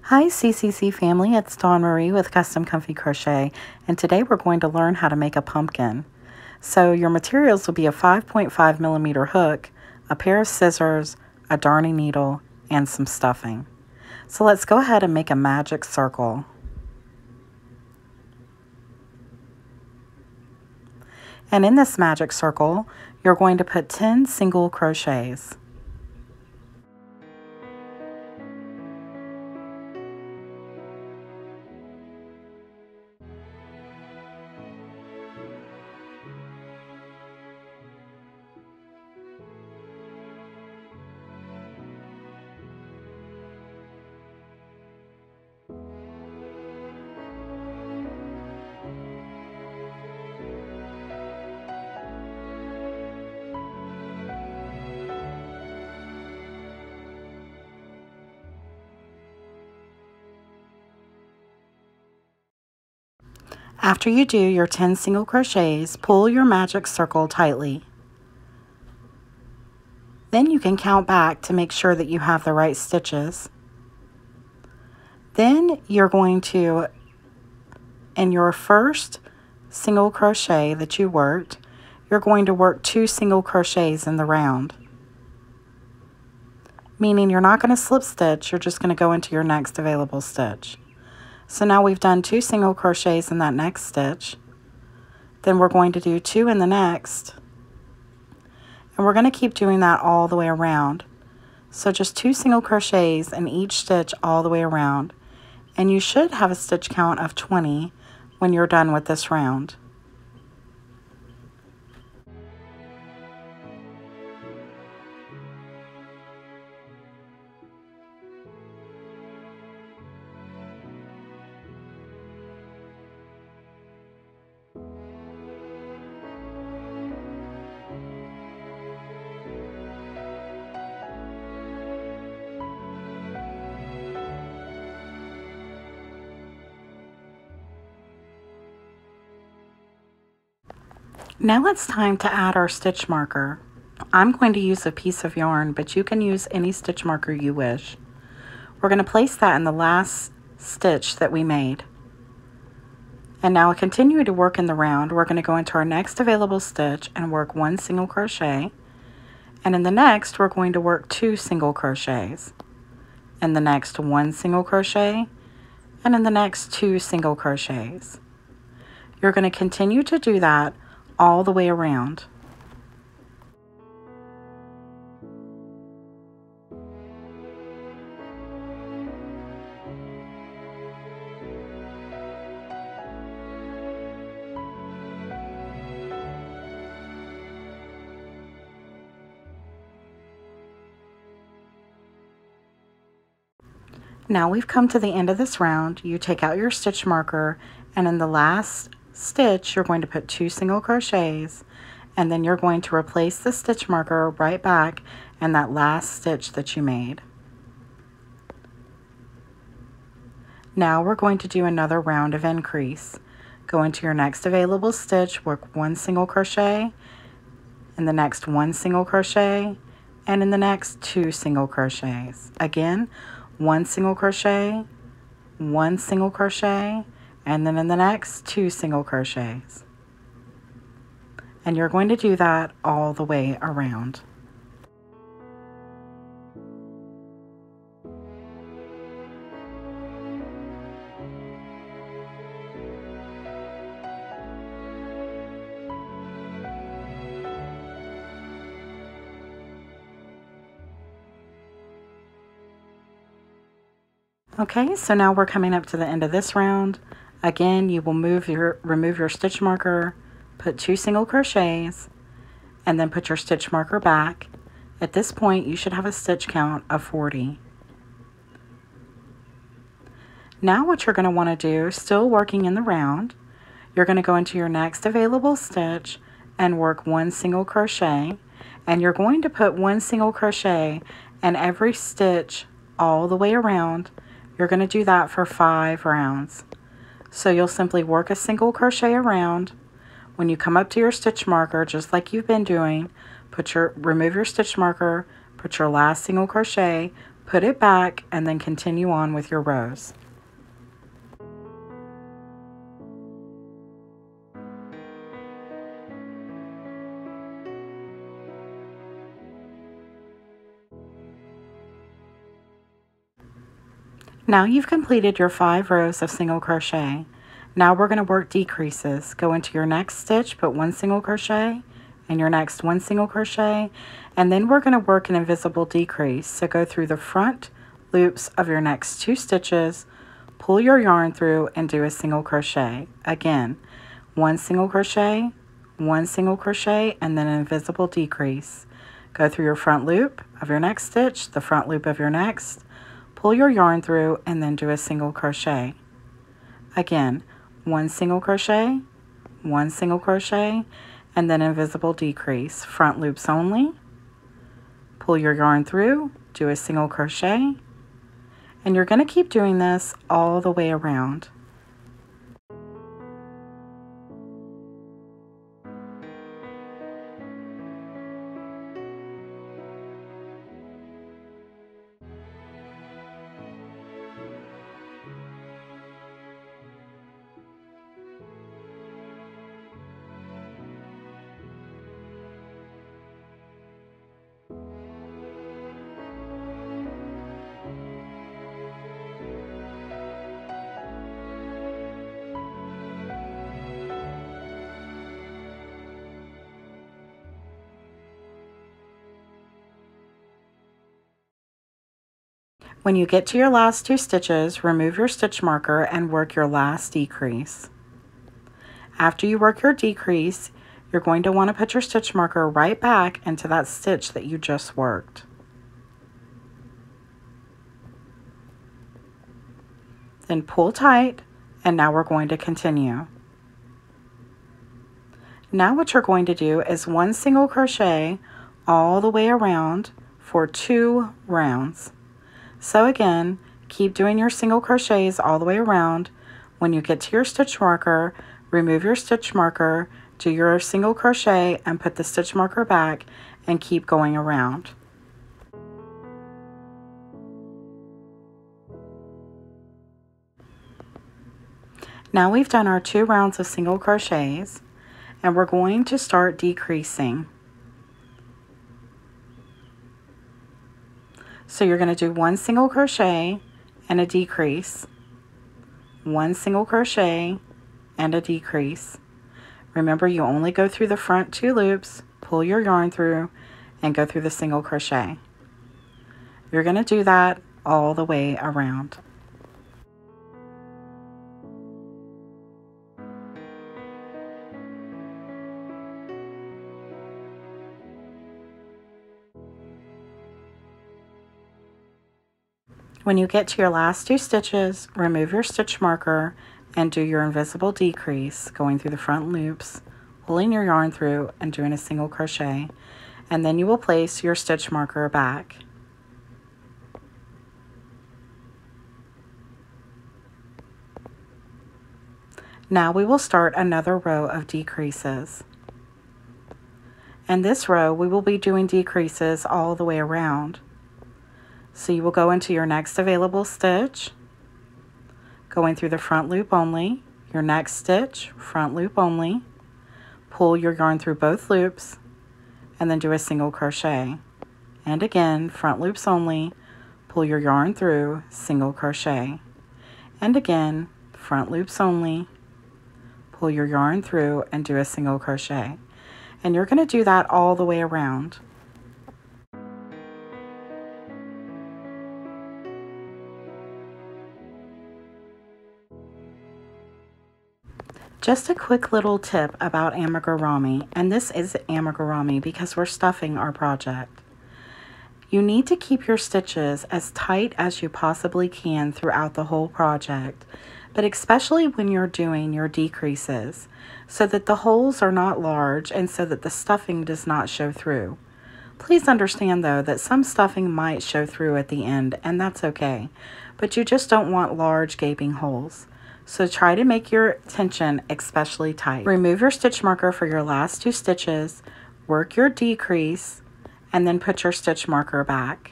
Hi CCC family, it's Dawn Marie with Custom Comfy Crochet, and today we're going to learn how to make a pumpkin. So your materials will be a 5.5 millimeter hook, a pair of scissors, a darning needle, and some stuffing. So let's go ahead and make a magic circle. And in this magic circle, you're going to put 10 single crochets. After you do your 10 single crochets, pull your magic circle tightly. Then you can count back to make sure that you have the right stitches. Then you're going to, in your first single crochet that you worked, you're going to work 2 single crochets in the round. Meaning you're not going to slip stitch, you're just going to go into your next available stitch. So now we've done 2 single crochets in that next stitch. Then we're going to do 2 in the next. And we're going to keep doing that all the way around. So just 2 single crochets in each stitch all the way around. And you should have a stitch count of 20 when you're done with this round. Now it's time to add our stitch marker. I'm going to use a piece of yarn, but you can use any stitch marker you wish. We're going to place that in the last stitch that we made. And now continue to work in the round. We're going to go into our next available stitch and work 1 single crochet. And in the next, we're going to work 2 single crochets. In the next, 1 single crochet. And in the next, 2 single crochets. You're going to continue to do that all the way around. Now we've come to the end of this round. You take out your stitch marker, and in the last stitch you're going to put 2 single crochets, and then you're going to replace the stitch marker right back in that last stitch that you made. Now we're going to do another round of increase. Go into your next available stitch, work 1 single crochet, in the next 1 single crochet, and in the next 2 single crochets. Again, 1 single crochet, 1 single crochet, and then in the next 2 single crochets. And you're going to do that all the way around. Okay, so now we're coming up to the end of this round. Again, you will remove your stitch marker, put 2 single crochets, and then put your stitch marker back. At this point, you should have a stitch count of 40. Now what you're going to want to do, still working in the round, you're going to go into your next available stitch and work 1 single crochet, and you're going to put 1 single crochet in every stitch all the way around. You're going to do that for 5 rounds. So you'll simply work a single crochet around. When you come up to your stitch marker, just like you've been doing, remove your stitch marker, put your last single crochet, Put it back and then continue on with your rows. Now you've completed your 5 rows of single crochet. Now we're going to work decreases. Go into your next stitch, put 1 single crochet, and your next 1 single crochet, and then we're going to work an invisible decrease. So go through the front loops of your next 2 stitches, pull your yarn through, and do a single crochet. Again, 1 single crochet, 1 single crochet, and then an invisible decrease. Go through your front loop of your next stitch, the front loop of your next, pull your yarn through, and then do a single crochet. Again, 1 single crochet, 1 single crochet, and then invisible decrease. Front loops only. Pull your yarn through, do a single crochet, and you're going to keep doing this all the way around. When you get to your last 2 stitches, remove your stitch marker and work your last decrease. After you work your decrease, you're going to want to put your stitch marker right back into that stitch that you just worked. Then pull tight, and now we're going to continue. Now what you're going to do is 1 single crochet all the way around for 2 rounds. So again, keep doing your single crochets all the way around. When you get to your stitch marker, remove your stitch marker, do your single crochet, and put the stitch marker back, and keep going around. Now we've done our 2 rounds of single crochets, and we're going to start decreasing. So you're going to do 1 single crochet and a decrease, 1 single crochet and a decrease. Remember, you only go through the front 2 loops, pull your yarn through, and go through the single crochet. You're going to do that all the way around. When you get to your last 2 stitches, remove your stitch marker and do your invisible decrease, going through the front loops, pulling your yarn through, and doing a single crochet, and then you will place your stitch marker back. Now we will start another row of decreases. In this row, we will be doing decreases all the way around. So you will go into your next available stitch, going through the front loop only, your next stitch, front loop only, pull your yarn through both loops, and then do a single crochet. And again, front loops only, pull your yarn through, single crochet. And again, front loops only, pull your yarn through, and do a single crochet. And you're going to do that all the way around. Just a quick little tip about amigurumi, and this is amigurumi because we're stuffing our project. You need to keep your stitches as tight as you possibly can throughout the whole project, but especially when you're doing your decreases, so that the holes are not large and so that the stuffing does not show through. Please understand though that some stuffing might show through at the end, and that's okay, but you just don't want large gaping holes. So try to make your tension especially tight. Remove your stitch marker for your last 2 stitches, work your decrease, and then put your stitch marker back.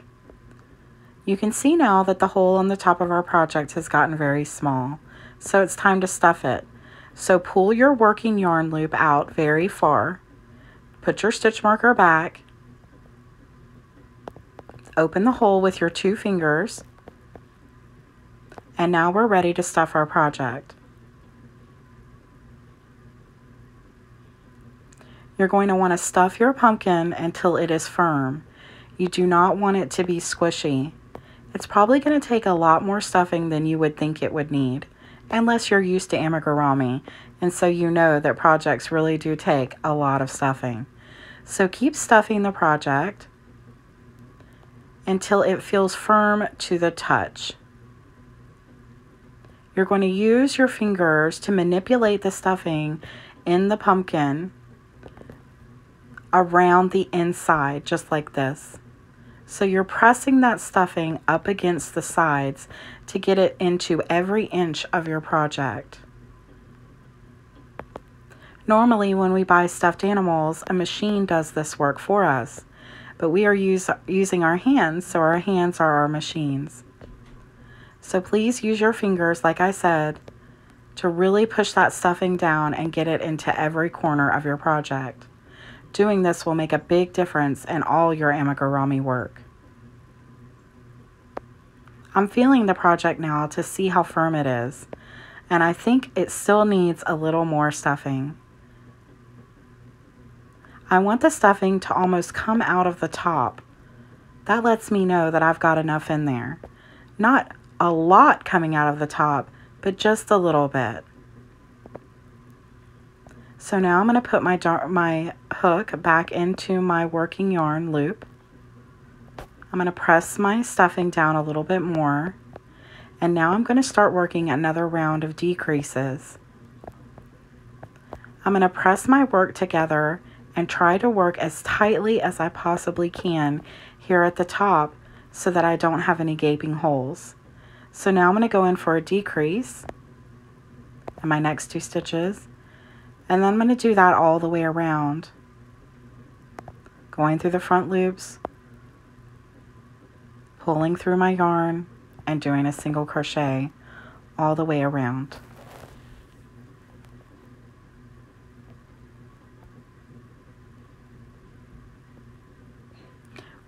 You can see now that the hole on the top of our project has gotten very small, so it's time to stuff it. So pull your working yarn loop out very far, put your stitch marker back, open the hole with your 2 fingers, and now we're ready to stuff our project. You're going to want to stuff your pumpkin until it is firm. You do not want it to be squishy. It's probably going to take a lot more stuffing than you would think it would need, unless you're used to amigurumi, and so you know that projects really do take a lot of stuffing. So keep stuffing the project until it feels firm to the touch. You're going to use your fingers to manipulate the stuffing in the pumpkin around the inside, just like this. So you're pressing that stuffing up against the sides to get it into every inch of your project. Normally when we buy stuffed animals, a machine does this work for us, but we are using our hands, so our hands are our machines. So please use your fingers, like I said, to really push that stuffing down and get it into every corner of your project. Doing this will make a big difference in all your amigurumi work. I'm feeling the project now to see how firm it is, and I think it still needs a little more stuffing. I want the stuffing to almost come out of the top. That lets me know that I've got enough in there. Not a lot coming out of the top, but just a little bit. So now I'm going to put my hook back into my working yarn loop. I'm going to press my stuffing down a little bit more. And now I'm going to start working another round of decreases. I'm going to press my work together and try to work as tightly as I possibly can here at the top so that I don't have any gaping holes. So now I'm going to go in for a decrease in my next 2 stitches. And then I'm going to do that all the way around, going through the front loops, pulling through my yarn, and doing a single crochet all the way around.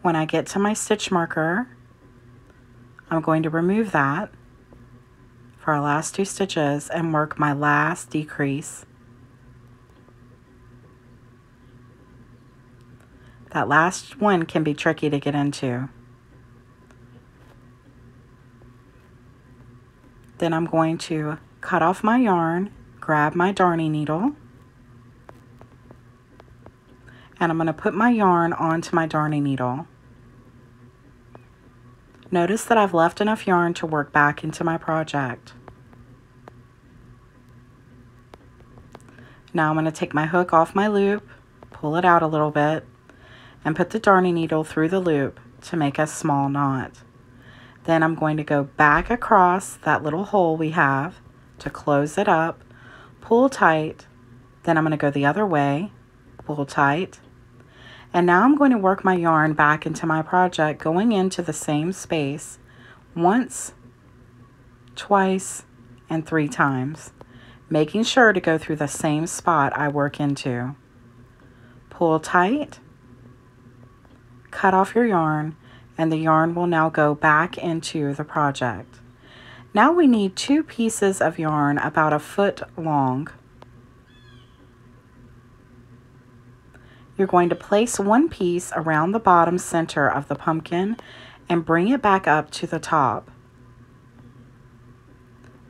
When I get to my stitch marker, I'm going to remove that for our last 2 stitches and work my last decrease. That last one can be tricky to get into. Then I'm going to cut off my yarn, grab my darning needle, and I'm going to put my yarn onto my darning needle. Notice that I've left enough yarn to work back into my project. Now I'm going to take my hook off my loop, pull it out a little bit, and put the darning needle through the loop to make a small knot. Then I'm going to go back across that little hole we have to close it up, pull tight, then I'm going to go the other way, pull tight, and now I'm going to work my yarn back into my project, going into the same space once, twice, and 3 times, making sure to go through the same spot I work into. Pull tight, cut off your yarn, and the yarn will now go back into the project. Now we need 2 pieces of yarn about 1 foot long. You're going to place 1 piece around the bottom center of the pumpkin and bring it back up to the top.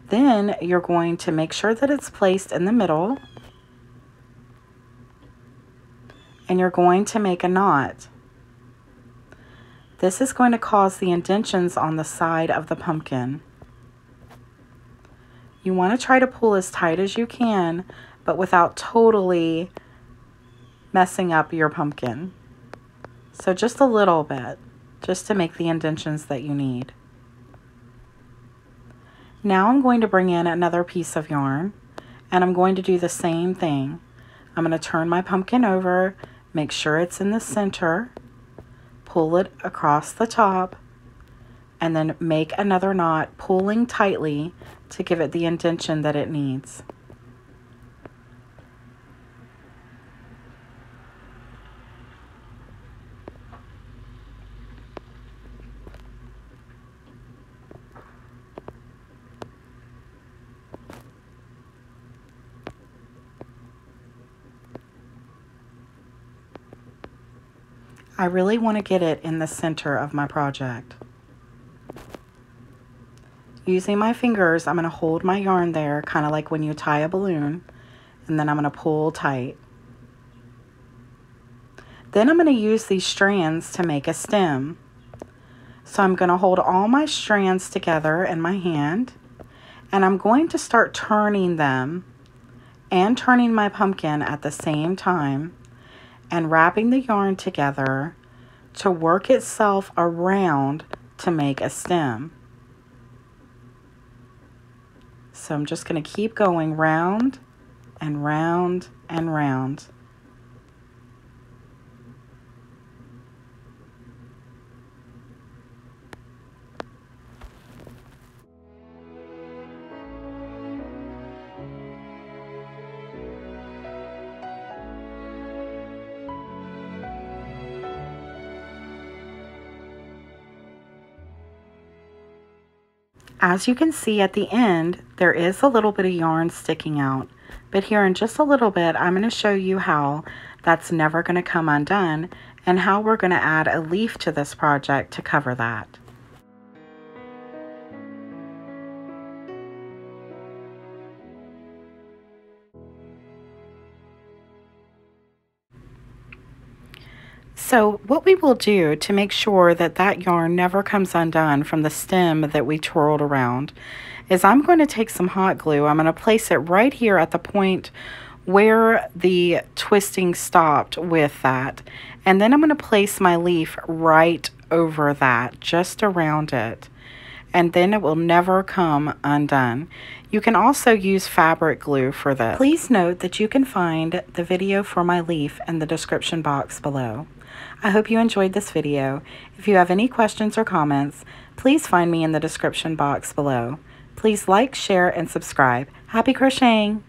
Then you're going to make sure that it's placed in the middle, and you're going to make a knot. This is going to cause the indentions on the side of the pumpkin. You want to try to pull as tight as you can, but without totally messing up your pumpkin. So just a little bit, just to make the indentions that you need. Now I'm going to bring in another piece of yarn, and I'm going to do the same thing. I'm going to turn my pumpkin over, make sure it's in the center, pull it across the top, and then make another knot, pulling tightly to give it the indentation that it needs. I really want to get it in the center of my project. Using my fingers, I'm going to hold my yarn there, kind of like when you tie a balloon, and then I'm going to pull tight. Then I'm going to use these strands to make a stem. So I'm going to hold all my strands together in my hand, and I'm going to start turning them and turning my pumpkin at the same time, and wrapping the yarn together to work itself around to make a stem. So I'm just going to keep going round and round and round. As you can see at the end, there is a little bit of yarn sticking out, but here in just a little bit, I'm going to show you how that's never going to come undone and how we're going to add a leaf to this project to cover that. So what we will do to make sure that that yarn never comes undone from the stem that we twirled around is I'm going to take some hot glue. I'm going to place it right here at the point where the twisting stopped with that. And then I'm going to place my leaf right over that, just around it. And then it will never come undone. You can also use fabric glue for this. Please note that you can find the video for my leaf in the description box below. I hope you enjoyed this video. If you have any questions or comments, please find me in the description box below. Please like, share, and subscribe. Happy crocheting!